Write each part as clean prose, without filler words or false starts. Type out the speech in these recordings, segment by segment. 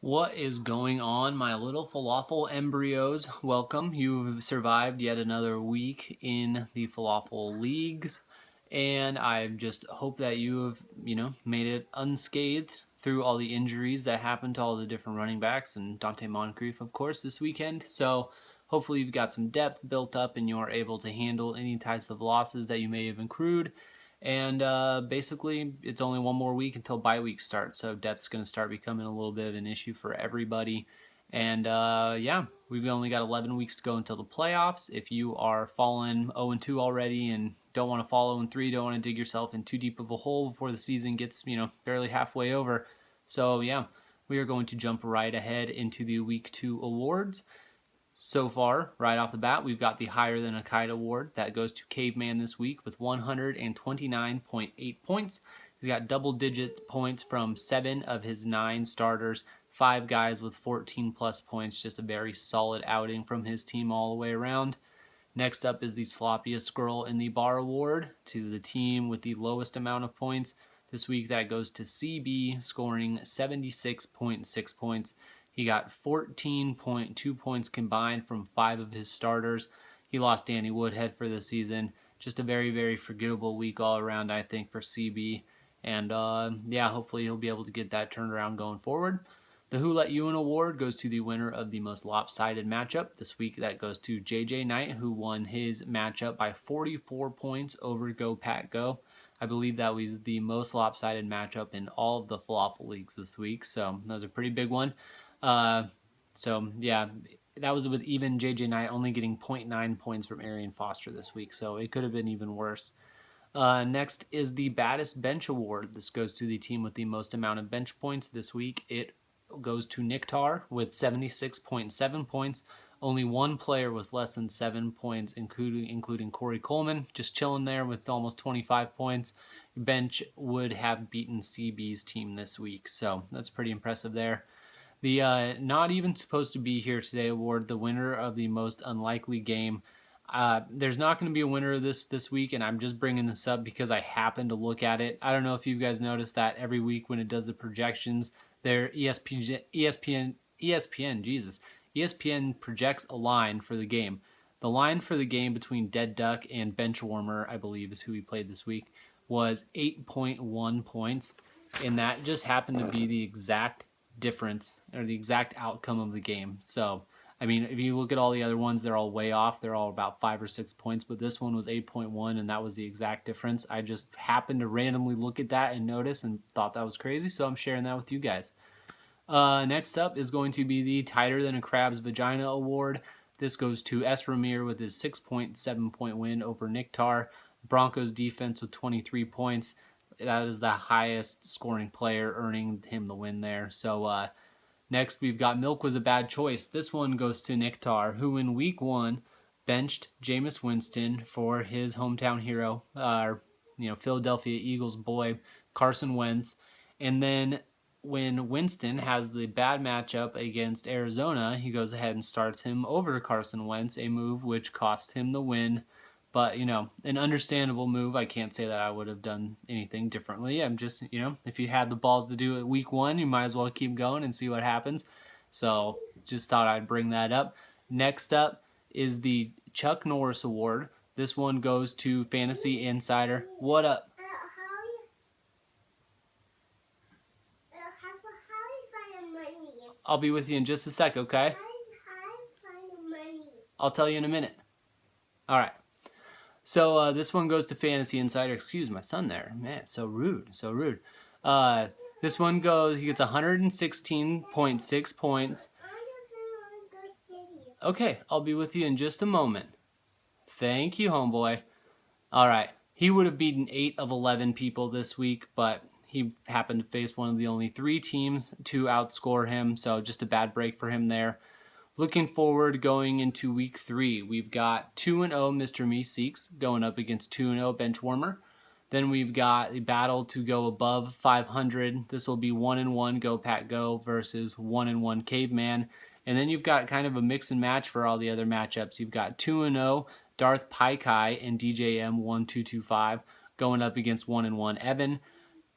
What is going on, my little falafel embryos? Welcome. You've survived yet another week in the falafel leagues, and I just hope that you have, made it unscathed through all the injuries that happened to all the different running backs and Dante Moncrief, of course, this weekend. So hopefully you've got some depth built up and you're able to handle any types of losses that you may have accrued. And basically, it's only one more week until bye week starts, so depth's going to start becoming a little bit of an issue for everybody. And yeah, we've only got 11 weeks to go until the playoffs. If you are falling 0-2 already and don't want to fall 0-3, don't want to dig yourself in too deep of a hole before the season gets, barely halfway over. So yeah, we are going to jump right ahead into the week 2 awards. So far, right off the bat, we've got the Higher Than a Kite award. That goes to Caveman this week with 129.8 points. He's got double-digit points from 7 of his 9 starters, 5 guys with 14-plus points. Just a very solid outing from his team all the way around. Next up is the Sloppiest Squirrel in the Bar award to the team with the lowest amount of points. This week, that goes to CB, scoring 76.6 points. He got 14.2 points combined from 5 of his starters. He lost Danny Woodhead for the season. Just a very, very forgettable week all around, I think, for CB. And yeah, hopefully he'll be able to get that turned around going forward. The Who Let You In award goes to the winner of the most lopsided matchup. This week that goes to JJ Knight, who won his matchup by 44 points over Go Pat Go. I believe that was the most lopsided matchup in all of the falafel leagues this week, so that was a pretty big one. So yeah, that was with even JJ Knight only getting 0.9 points from Arian Foster this week, so it could have been even worse. Next is the Baddest Bench Award. This goes to the team with the most amount of bench points this week. It goes to Niktar with 76.7 points. Only one player with less than 7 points, including Corey Coleman, just chilling there with almost 25 points. Bench would have beaten CB's team this week, so that's pretty impressive there. The Not Even Supposed to Be Here Today award, the winner of the most unlikely game. There's not going to be a winner of this week, and I'm just bringing this up because I happen to look at it. I don't know if you guys noticed that every week when it does the projections, ESPN projects a line for the game. The line for the game between Dead Duck and Benchwarmer, I believe is who he played this week, was 8.1 points, and that just happened to be the exact difference or the exact outcome of the game. So I mean, if you look at all the other ones, they're all way off. They're all about 5 or 6 points, but this one was 8.1, and that was the exact difference. I just happened to randomly look at that and notice and thought that was crazy, so I'm sharing that with you guys. Next up is going to be the Tighter Than a Crab's Vagina award. This goes to S. Ramir with his 6.7 point win over Niktar. Broncos defense with 23 points. That is the highest scoring player, earning him the win there. So next, we've got Milk Was a Bad Choice. This one goes to Niktar, who in week 1 benched Jameis Winston for his hometown hero, Philadelphia Eagles boy, Carson Wentz. And then when Winston has the bad matchup against Arizona, he goes ahead and starts him over Carson Wentz, a move which cost him the win. But, an understandable move. I can't say that I would have done anything differently. I'm just, if you had the balls to do it week 1, you might as well keep going and see what happens. So just thought I'd bring that up. Next up is the Chuck Norris Award. This one goes to Fantasy Insider. What up? I'll be with you in just a sec, okay? I'll tell you in a minute. All right. So this one goes to Fantasy Insider. Excuse my son there. Man, so rude. So rude. This one goes, he gets 116.6 points. Okay, I'll be with you in just a moment. Thank you, homeboy. All right. He would have beaten 8 of 11 people this week, but he happened to face one of the only 3 teams to outscore him, so just a bad break for him there. Looking forward going into week 3, we've got 2-0 Mr. Meeseeks going up against 2-0 Benchwarmer. Then we've got a battle to go above 500. This will be 1-1 Go Pat Go versus 1-1 Caveman. And then you've got kind of a mix and match for all the other matchups. You've got 2-0 Darth Paikai and DJM 1225 going up against 1-1 Evan.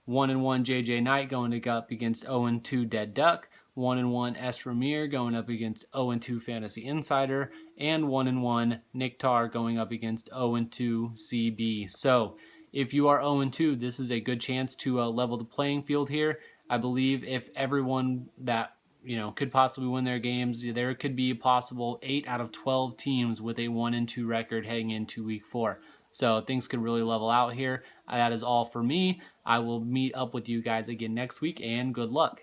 1-1 JJ Knight going up against 0-2 Dead Duck. 1-1 S. Ramir going up against 0-2 Fantasy Insider, and 1-1 Nick Tar going up against 0-2 CB. So if you are 0-2, this is a good chance to level the playing field here. I believe if everyone that could possibly win their games, there could be a possible 8 out of 12 teams with a 1-2 record heading into week 4. So things could really level out here. That is all for me. I will meet up with you guys again next week, and good luck.